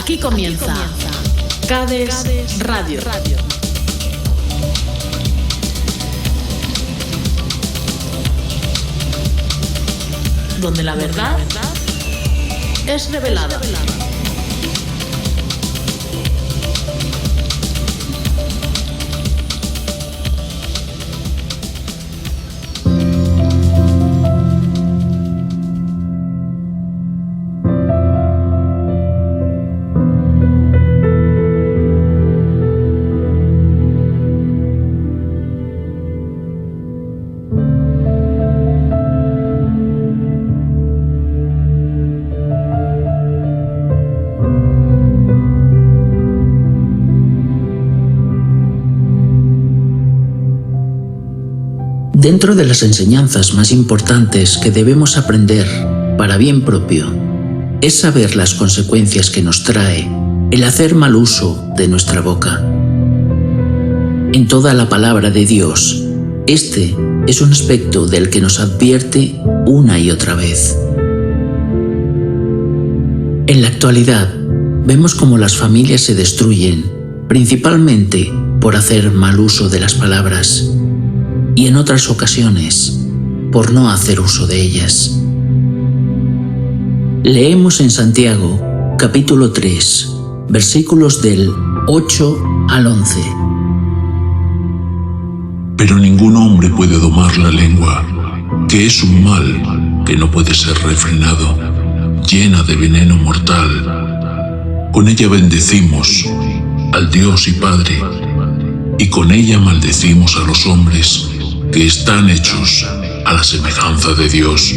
Aquí comienza Cades Radio. Donde la verdad es revelada. Dentro de las enseñanzas más importantes que debemos aprender para bien propio, es saber las consecuencias que nos trae el hacer mal uso de nuestra boca. En toda la palabra de Dios, este es un aspecto del que nos advierte una y otra vez. En la actualidad, vemos cómo las familias se destruyen, principalmente por hacer mal uso de las palabras, y en otras ocasiones, por no hacer uso de ellas. Leemos en Santiago, capítulo 3, versículos del 8 al 11. Pero ningún hombre puede domar la lengua, que es un mal que no puede ser refrenado, llena de veneno mortal. Con ella bendecimos al Dios y Padre, y con ella maldecimos a los hombres que están hechos a la semejanza de Dios.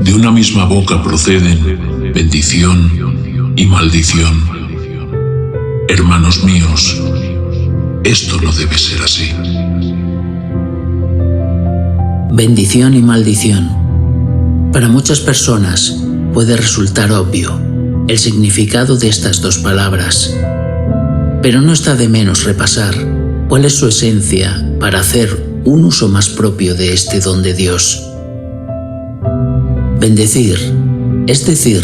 De una misma boca proceden bendición y maldición. Hermanos míos, esto no debe ser así. Bendición y maldición. Para muchas personas puede resultar obvio el significado de estas dos palabras, pero no está de menos repasar cuál es su esencia para hacer un uso más propio de este don de Dios. Bendecir, es decir,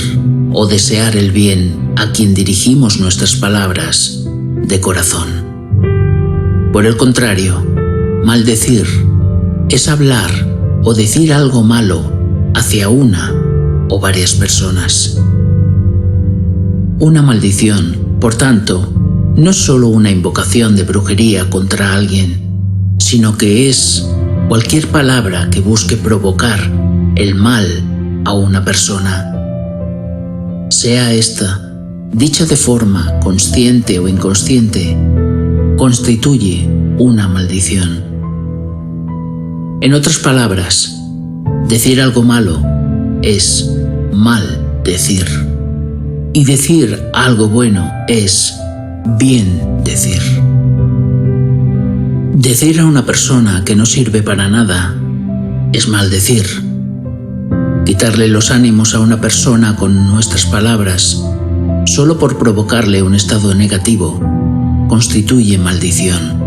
o desear el bien a quien dirigimos nuestras palabras de corazón. Por el contrario, maldecir es hablar o decir algo malo hacia una o varias personas. Una maldición, por tanto, no es solo una invocación de brujería contra alguien, sino que es cualquier palabra que busque provocar el mal a una persona. Sea esta dicha de forma consciente o inconsciente, constituye una maldición. En otras palabras, decir algo malo es maldecir, y decir algo bueno es bien decir. Decir a una persona que no sirve para nada es maldecir. Quitarle los ánimos a una persona con nuestras palabras, solo por provocarle un estado negativo, constituye maldición.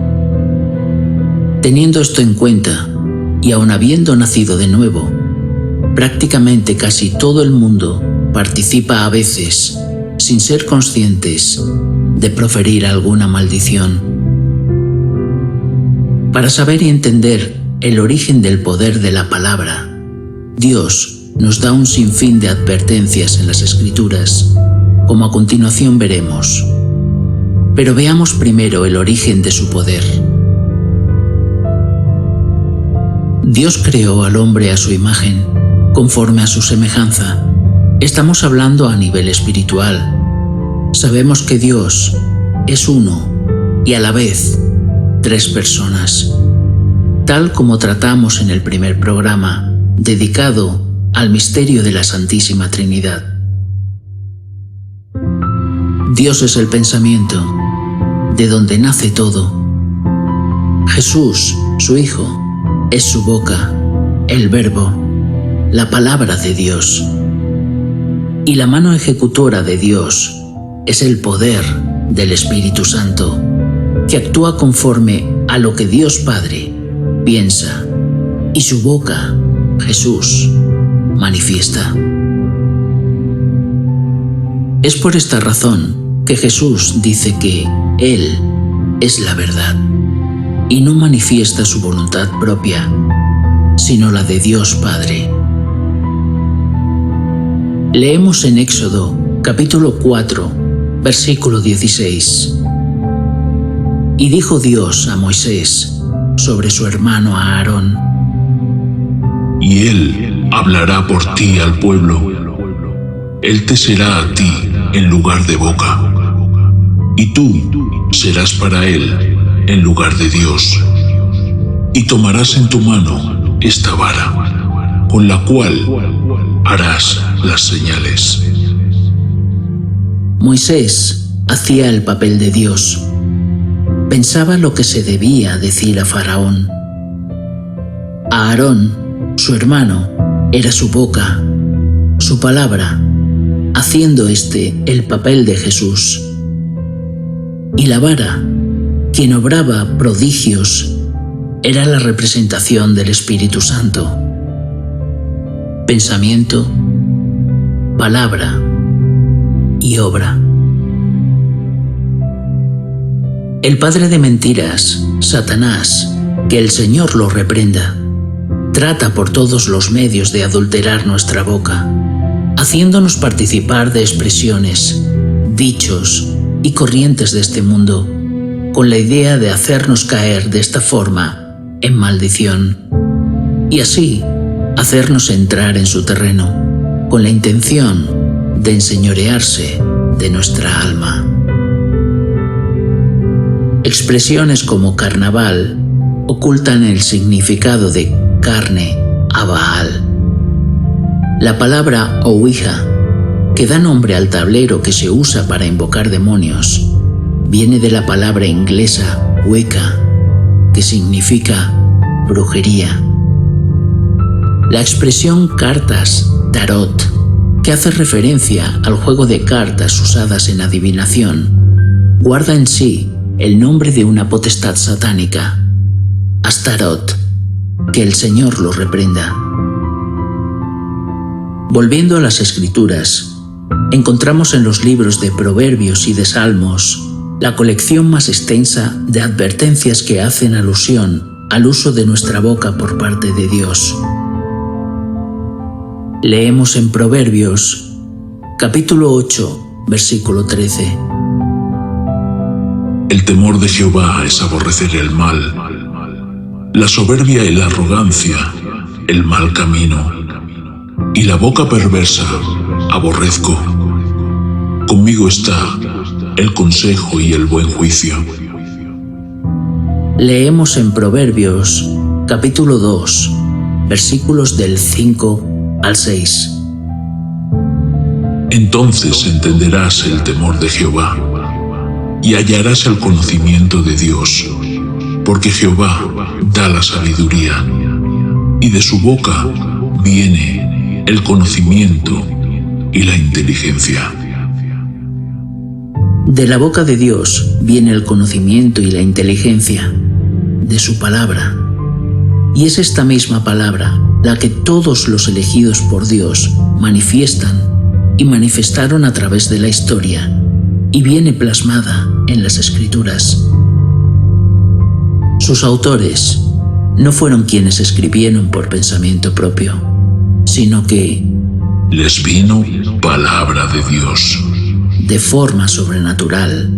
Teniendo esto en cuenta, y aun habiendo nacido de nuevo, prácticamente casi todo el mundo participa a veces, sin ser conscientes, de proferir alguna maldición. Para saber y entender el origen del poder de la palabra, Dios nos da un sinfín de advertencias en las Escrituras, como a continuación veremos. Pero veamos primero el origen de su poder. Dios creó al hombre a su imagen, conforme a su semejanza. Estamos hablando a nivel espiritual. Sabemos que Dios es uno y a la vez tres personas, tal como tratamos en el primer programa dedicado al misterio de la Santísima Trinidad. Dios es el pensamiento, de donde nace todo. Jesús, su Hijo, es su boca, el Verbo, la palabra de Dios. Y la mano ejecutora de Dios es el poder del Espíritu Santo, que actúa conforme a lo que Dios Padre piensa, y su boca, Jesús, manifiesta. Es por esta razón que Jesús dice que Él es la verdad y no manifiesta su voluntad propia, sino la de Dios Padre. Leemos en Éxodo, capítulo 4, versículo 16. Y dijo Dios a Moisés sobre su hermano Aarón: Y él hablará por ti al pueblo. Él te será a ti en lugar de boca, y tú serás para él en lugar de Dios. Y tomarás en tu mano esta vara, con la cual harás las señales. Moisés hacía el papel de Dios. Pensaba lo que se debía decir a Faraón. Aarón, su hermano, era su boca, su palabra, haciendo el papel de Jesús. Y la vara, quien obraba prodigios, era la representación del Espíritu Santo. Pensamiento, palabra y obra. El padre de mentiras, Satanás, que el Señor lo reprenda, trata por todos los medios de adulterar nuestra boca, haciéndonos participar de expresiones, dichos y corrientes de este mundo, con la idea de hacernos caer de esta forma en maldición, y así hacernos entrar en su terreno, con la intención de enseñorearse de nuestra alma. Expresiones como carnaval ocultan el significado de carne a Baal. La palabra Ouija, que da nombre al tablero que se usa para invocar demonios, viene de la palabra inglesa Wicca, que significa brujería. La expresión cartas tarot, que hace referencia al juego de cartas usadas en adivinación, guarda en sí el nombre de una potestad satánica, Astarot, que el Señor lo reprenda. Volviendo a las Escrituras, encontramos en los libros de Proverbios y de Salmos la colección más extensa de advertencias que hacen alusión al uso de nuestra boca por parte de Dios. Leemos en Proverbios, capítulo 8, versículo 13. El temor de Jehová es aborrecer el mal, la soberbia y la arrogancia, el mal camino, y la boca perversa aborrezco. Conmigo está el consejo y el buen juicio. Leemos en Proverbios, capítulo 2, versículos del 5 al 6. Entonces entenderás el temor de Jehová y hallarás el conocimiento de Dios, porque Jehová da la sabiduría, y de su boca viene el conocimiento y la inteligencia. De la boca de Dios viene el conocimiento y la inteligencia, de su palabra. Y es esta misma palabra la que todos los elegidos por Dios manifiestan y manifestaron a través de la historia, y viene plasmada en las Escrituras. Sus autores no fueron quienes escribieron por pensamiento propio, sino que les vino palabra de Dios de forma sobrenatural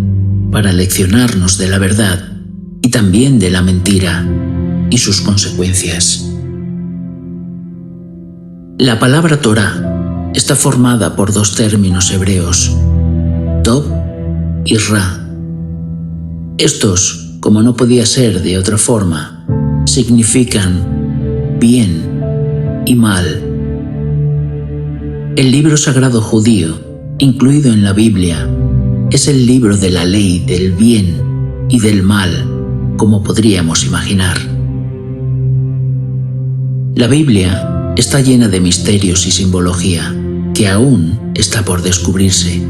para leccionarnos de la verdad y también de la mentira y sus consecuencias. La palabra Torá está formada por dos términos hebreos, Tov y Ra. Estos, como no podía ser de otra forma, significan bien y mal. El libro sagrado judío, incluido en la Biblia, es el libro de la ley del bien y del mal, como podríamos imaginar. La Biblia está llena de misterios y simbología que aún está por descubrirse.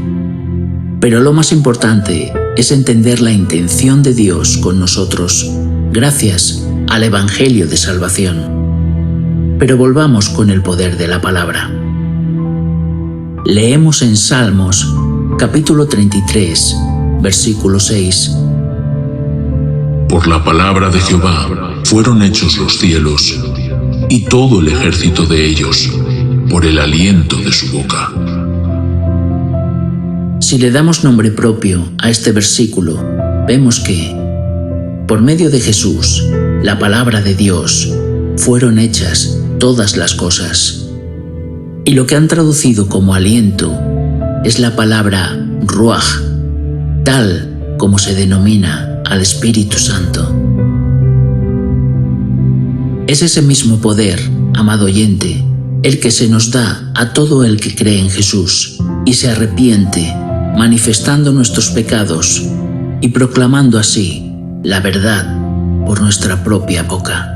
Pero lo más importante es entender la intención de Dios con nosotros, gracias al Evangelio de Salvación. Pero volvamos con el poder de la palabra. Leemos en Salmos, capítulo 33, versículo 6. Por la palabra de Jehová fueron hechos los cielos, y todo el ejército de ellos, por el aliento de su boca. Si le damos nombre propio a este versículo, vemos que, por medio de Jesús, la palabra de Dios, fueron hechas todas las cosas. Y lo que han traducido como aliento es la palabra ruaj, tal como se denomina al Espíritu Santo. Es ese mismo poder, amado oyente, el que se nos da a todo el que cree en Jesús y se arrepiente, manifestando nuestros pecados y proclamando así la verdad por nuestra propia boca.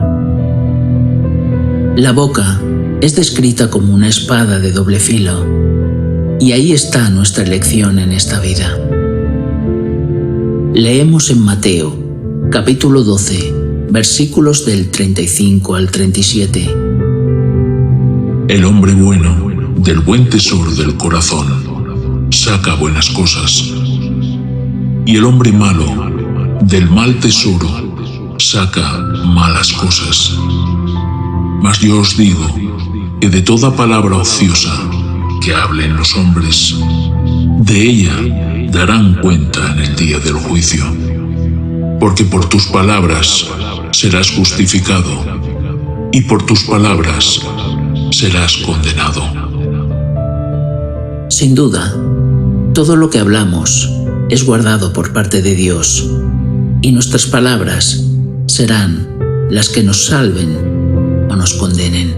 La boca es descrita como una espada de doble filo, y ahí está nuestra lección en esta vida. Leemos en Mateo, capítulo 12, versículos del 35 al 37. El hombre bueno, del buen tesoro del corazón, saca buenas cosas, y el hombre malo, del mal tesoro, saca malas cosas. Mas yo os digo que de toda palabra ociosa que hablen los hombres, de ella darán cuenta en el día del juicio, porque por tus palabras serás justificado, y por tus palabras serás condenado. Sin duda, todo lo que hablamos es guardado por parte de Dios, y nuestras palabras serán las que nos salven o nos condenen.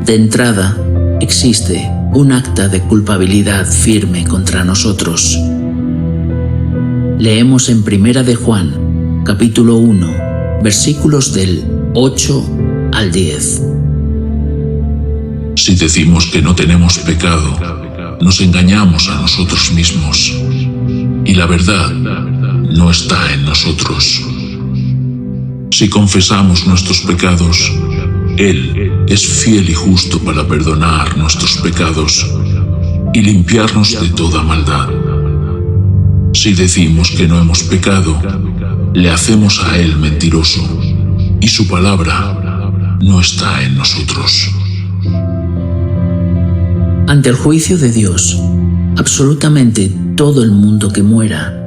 De entrada, existe un acta de culpabilidad firme contra nosotros. Leemos en 1 de Juan, capítulo 1, versículos del 8 al 10. Si decimos que no tenemos pecado, nos engañamos a nosotros mismos, y la verdad no está en nosotros. Si confesamos nuestros pecados, Él es fiel y justo para perdonar nuestros pecados y limpiarnos de toda maldad. Si decimos que no hemos pecado, le hacemos a Él mentiroso, y su palabra no está en nosotros. Ante el juicio de Dios, absolutamente todo el mundo que muera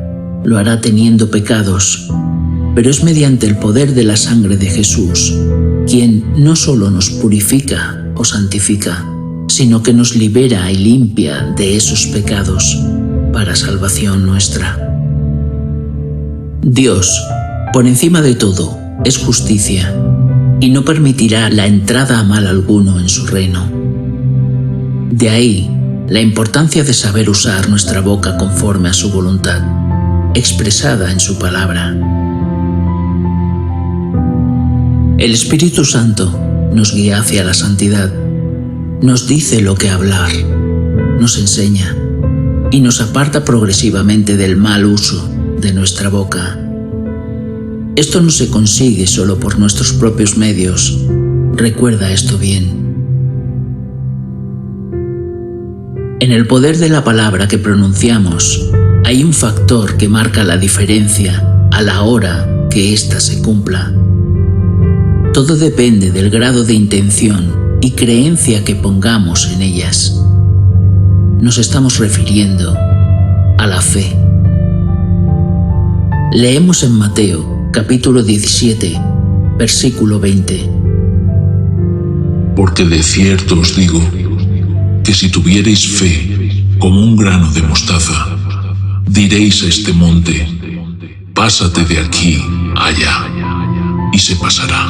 lo hará teniendo pecados, pero es mediante el poder de la sangre de Jesús, quien no solo nos purifica o santifica, sino que nos libera y limpia de esos pecados para salvación nuestra. Dios, por encima de todo, es justicia y no permitirá la entrada a mal alguno en su reino. De ahí la importancia de saber usar nuestra boca conforme a su voluntad, expresada en su palabra. El Espíritu Santo nos guía hacia la santidad, nos dice lo que hablar, nos enseña y nos aparta progresivamente del mal uso de nuestra boca. Esto no se consigue solo por nuestros propios medios. Recuerda esto bien. En el poder de la palabra que pronunciamos hay un factor que marca la diferencia a la hora que ésta se cumpla. Todo depende del grado de intención y creencia que pongamos en ellas. Nos estamos refiriendo a la fe. Leemos en Mateo, capítulo 17, versículo 20. Porque de cierto os digo que si tuvierais fe como un grano de mostaza, diréis a este monte, pásate de aquí allá, y se pasará,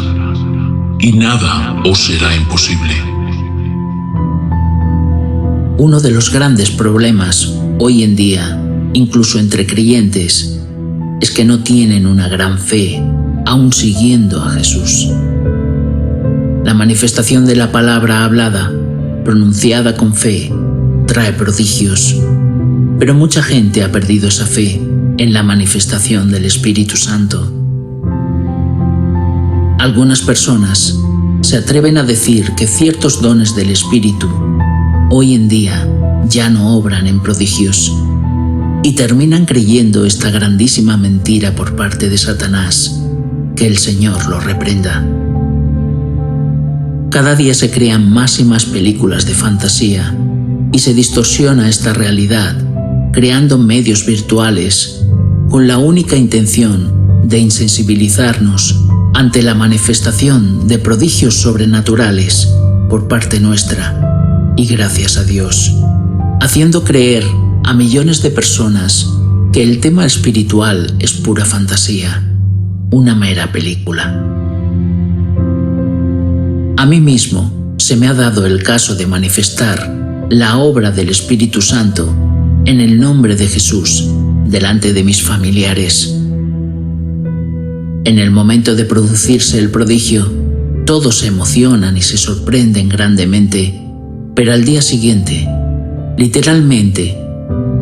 y nada os será imposible. Uno de los grandes problemas hoy en día, incluso entre creyentes, es que no tienen una gran fe, aún siguiendo a Jesús. La manifestación de la palabra hablada, pronunciada con fe, trae prodigios, pero mucha gente ha perdido esa fe en la manifestación del Espíritu Santo. Algunas personas se atreven a decir que ciertos dones del Espíritu hoy en día ya no obran en prodigios y terminan creyendo esta grandísima mentira por parte de Satanás. Que el Señor lo reprenda. Cada día se crean más y más películas de fantasía y se distorsiona esta realidad, creando medios virtuales con la única intención de insensibilizarnos ante la manifestación de prodigios sobrenaturales por parte nuestra, y gracias a Dios, haciendo creer a millones de personas que el tema espiritual es pura fantasía, una mera película. A mí mismo se me ha dado el caso de manifestar la obra del Espíritu Santo en el nombre de Jesús delante de mis familiares. En el momento de producirse el prodigio, todos se emocionan y se sorprenden grandemente, pero al día siguiente, literalmente,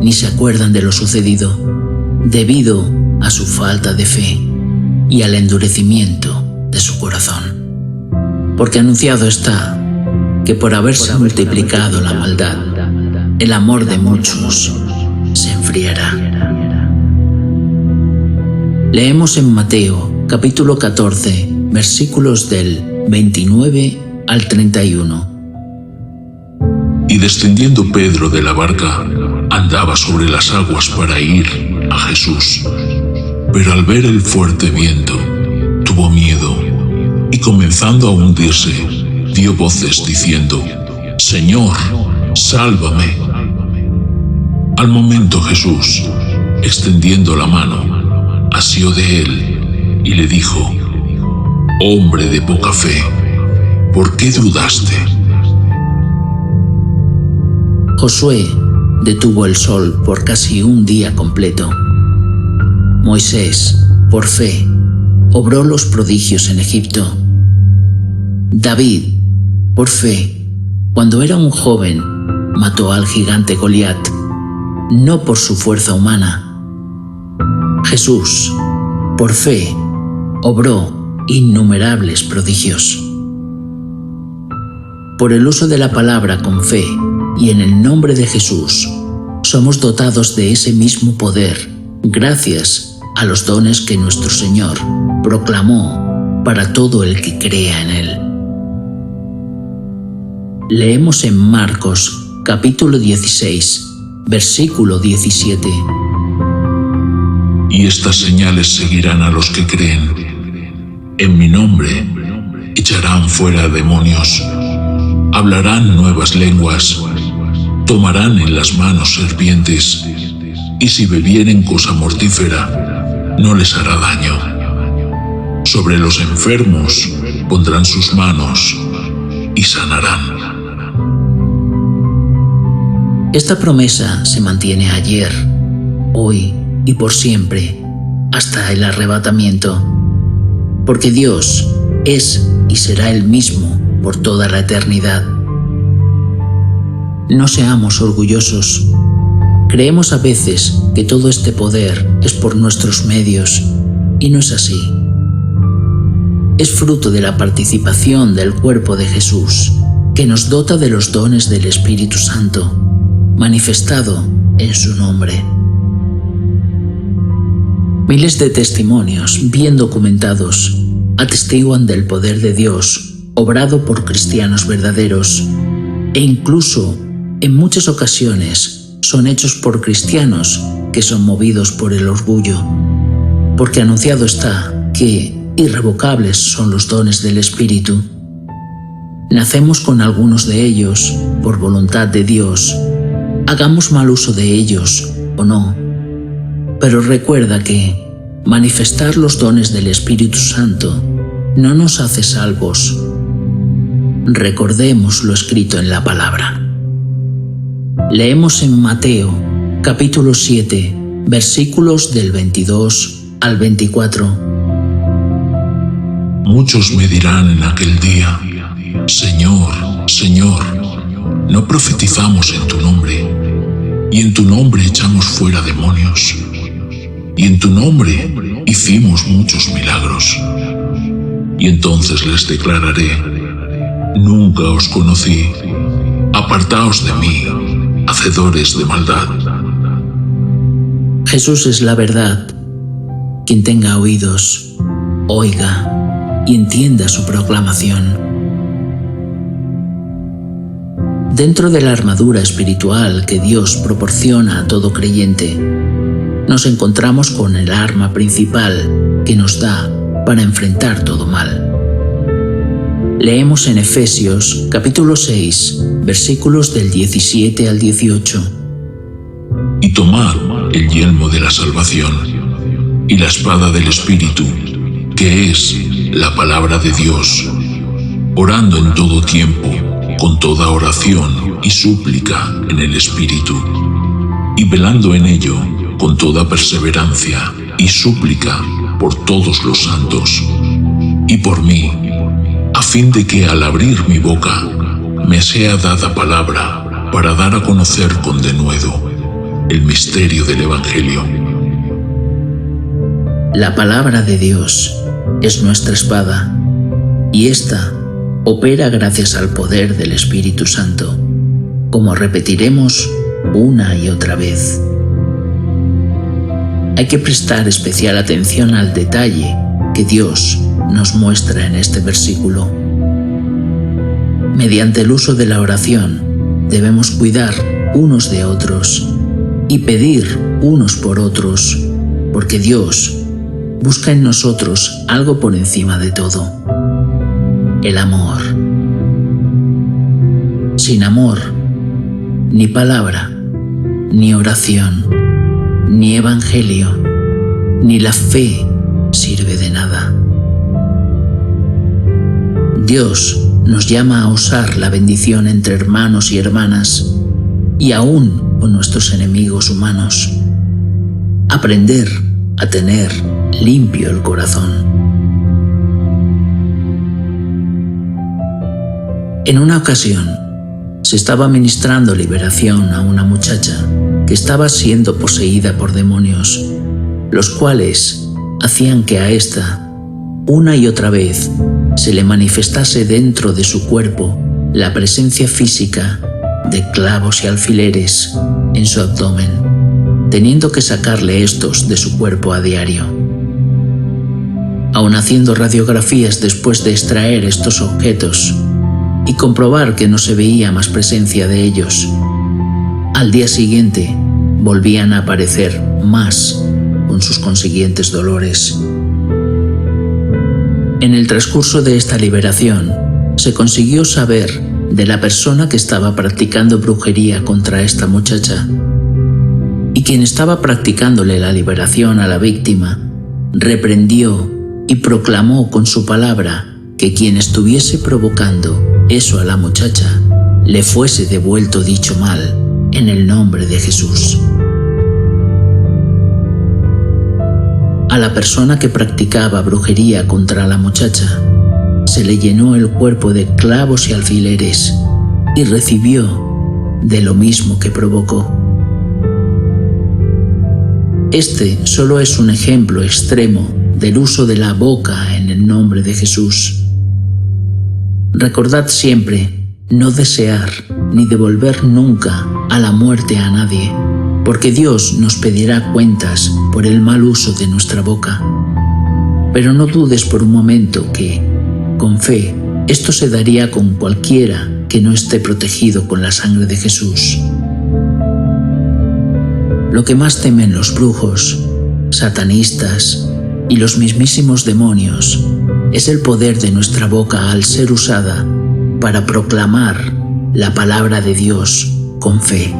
ni se acuerdan de lo sucedido, debido a su falta de fe y al endurecimiento de su corazón. Porque anunciado está que por haberse multiplicado la maldad, el amor de muchos se enfriará. Leemos en Mateo, capítulo 14, versículos del 29 al 31. Y descendiendo Pedro de la barca, andaba sobre las aguas para ir a Jesús. Pero al ver el fuerte viento, tuvo miedo, y comenzando a hundirse, dio voces diciendo: Señor, sálvame. Al momento Jesús, extendiendo la mano, asió de él y le dijo: Hombre de poca fe, ¿por qué dudaste? Josué detuvo el sol por casi un día completo. Moisés, por fe, obró los prodigios en Egipto. David, por fe, cuando era un joven, mató al gigante Goliat, no por su fuerza humana. Jesús, por fe, obró innumerables prodigios. Por el uso de la palabra con fe y en el nombre de Jesús, somos dotados de ese mismo poder, gracias a los dones que nuestro Señor proclamó para todo el que crea en Él. Leemos en Marcos, capítulo 16, versículo 17. Y estas señales seguirán a los que creen. En mi nombre echarán fuera demonios, hablarán nuevas lenguas, tomarán en las manos serpientes, y si bebieren cosa mortífera, no les hará daño. Sobre los enfermos pondrán sus manos y sanarán. Esta promesa se mantiene ayer, hoy y por siempre, hasta el arrebatamiento, porque Dios es y será el mismo por toda la eternidad. No seamos orgullosos. Creemos a veces que todo este poder es por nuestros medios, y no es así. Es fruto de la participación del cuerpo de Jesús, que nos dota de los dones del Espíritu Santo, manifestado en su nombre. Miles de testimonios bien documentados atestiguan del poder de Dios obrado por cristianos verdaderos, e incluso en muchas ocasiones son hechos por cristianos que son movidos por el orgullo, porque anunciado está que irrevocables son los dones del Espíritu. Nacemos con algunos de ellos por voluntad de Dios, hagamos mal uso de ellos o no, pero recuerda que manifestar los dones del Espíritu Santo no nos hace salvos. Recordemos lo escrito en la palabra. Leemos en Mateo, capítulo 7, versículos del 22 al 24. Muchos me dirán en aquel día: Señor, Señor, ¿no profetizamos en tu nombre? Y en tu nombre echamos fuera demonios. Y en tu nombre hicimos muchos milagros. Y entonces les declararé: Nunca os conocí. Apartaos de mí, hacedores de maldad. Jesús es la verdad. Quien tenga oídos, oiga y entienda su proclamación. Dentro de la armadura espiritual que Dios proporciona a todo creyente, nos encontramos con el arma principal que nos da para enfrentar todo mal. Leemos en Efesios capítulo 6, versículos del 17 al 18. Y tomad el yelmo de la salvación y la espada del Espíritu, que es la palabra de Dios, orando en todo tiempo, con toda oración y súplica en el Espíritu, y velando en ello con toda perseverancia y súplica por todos los santos, y por mí, a fin de que al abrir mi boca me sea dada palabra para dar a conocer con denuedo el misterio del Evangelio. La palabra de Dios es nuestra espada, y ésta opera gracias al poder del Espíritu Santo, como repetiremos una y otra vez. Hay que prestar especial atención al detalle que Dios nos muestra en este versículo. Mediante el uso de la oración, debemos cuidar unos de otros y pedir unos por otros, porque Dios busca en nosotros algo por encima de todo: el amor. Sin amor, ni palabra, ni oración, ni evangelio, ni la fe sirve de nada. Dios nos llama a usar la bendición entre hermanos y hermanas, y aún con nuestros enemigos humanos. Aprender a tener limpio el corazón. En una ocasión, se estaba ministrando liberación a una muchacha que estaba siendo poseída por demonios, los cuales hacían que a ésta, una y otra vez, se le manifestase dentro de su cuerpo la presencia física de clavos y alfileres en su abdomen, teniendo que sacarle estos de su cuerpo a diario. Aun haciendo radiografías después de extraer estos objetos y comprobar que no se veía más presencia de ellos, al día siguiente volvían a aparecer más, con sus consiguientes dolores. En el transcurso de esta liberación, se consiguió saber de la persona que estaba practicando brujería contra esta muchacha, y quien estaba practicándole la liberación a la víctima reprendió y proclamó con su palabra que quien estuviese provocando eso a la muchacha le fuese devuelto dicho mal en el nombre de Jesús. A la persona que practicaba brujería contra la muchacha se le llenó el cuerpo de clavos y alfileres y recibió de lo mismo que provocó. Este solo es un ejemplo extremo del uso de la boca en el nombre de Jesús. Recordad siempre no desear ni devolver nunca a la muerte a nadie, porque Dios nos pedirá cuentas por el mal uso de nuestra boca. Pero no dudes por un momento que, con fe, esto se daría con cualquiera que no esté protegido con la sangre de Jesús. Lo que más temen los brujos, satanistas y los mismísimos demonios es el poder de nuestra boca al ser usada para proclamar la palabra de Dios con fe.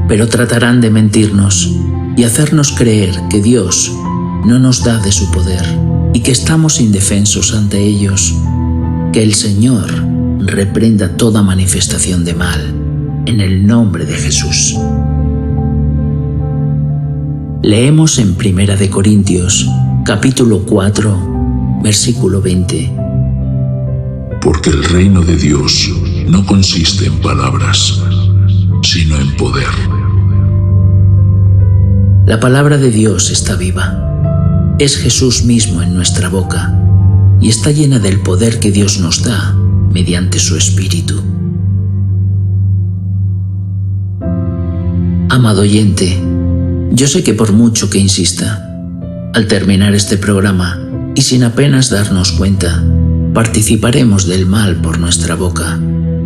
Pero tratarán de mentirnos y hacernos creer que Dios no nos da de su poder y que estamos indefensos ante ellos. Que el Señor reprenda toda manifestación de mal en el nombre de Jesús. Leemos en 1 de Corintios, capítulo 4, versículo 20. Porque el reino de Dios no consiste en palabras, sino en poder. La palabra de Dios está viva. Es Jesús mismo en nuestra boca y está llena del poder que Dios nos da mediante su Espíritu. Amado oyente, yo sé que por mucho que insista, al terminar este programa, y sin apenas darnos cuenta, participaremos del mal por nuestra boca,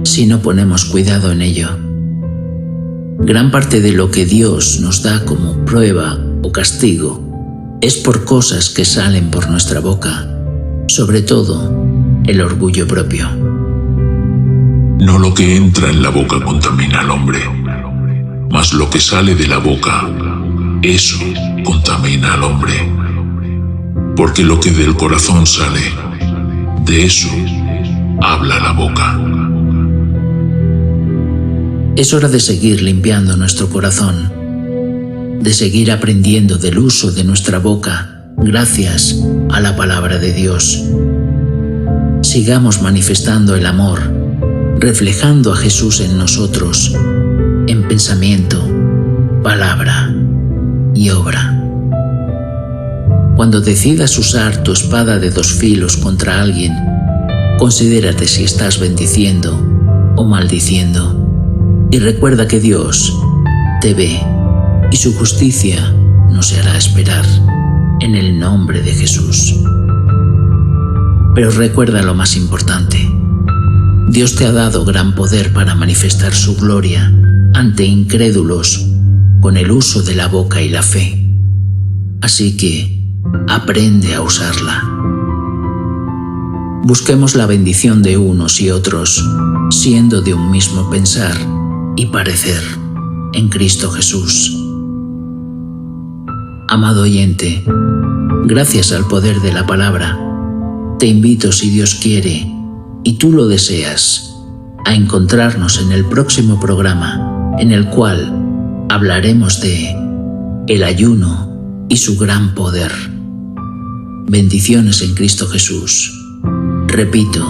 si no ponemos cuidado en ello. Gran parte de lo que Dios nos da como prueba o castigo es por cosas que salen por nuestra boca, sobre todo el orgullo propio. No lo que entra en la boca contamina al hombre, mas lo que sale de la boca, eso contamina al hombre. Porque lo que del corazón sale, de eso habla la boca. Es hora de seguir limpiando nuestro corazón, de seguir aprendiendo del uso de nuestra boca gracias a la palabra de Dios. Sigamos manifestando el amor, reflejando a Jesús en nosotros, en pensamiento, palabra y obra. Cuando decidas usar tu espada de 2 filos contra alguien, considérate si estás bendiciendo o maldiciendo, y recuerda que Dios te ve y su justicia no se hará esperar, en el nombre de Jesús. Pero recuerda lo más importante: Dios te ha dado gran poder para manifestar su gloria ante incrédulos con el uso de la boca y la fe. Así que aprende a usarla. Busquemos la bendición de unos y otros, siendo de un mismo pensar y parecer en Cristo Jesús. Amado oyente, gracias al poder de la palabra, te invito, si Dios quiere y tú lo deseas, a encontrarnos en el próximo programa, en el cual hablaremos de el ayuno y su gran poder. Bendiciones en Cristo Jesús. Repito,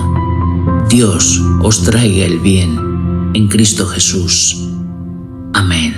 Dios os traiga el bien en Cristo Jesús. Amén.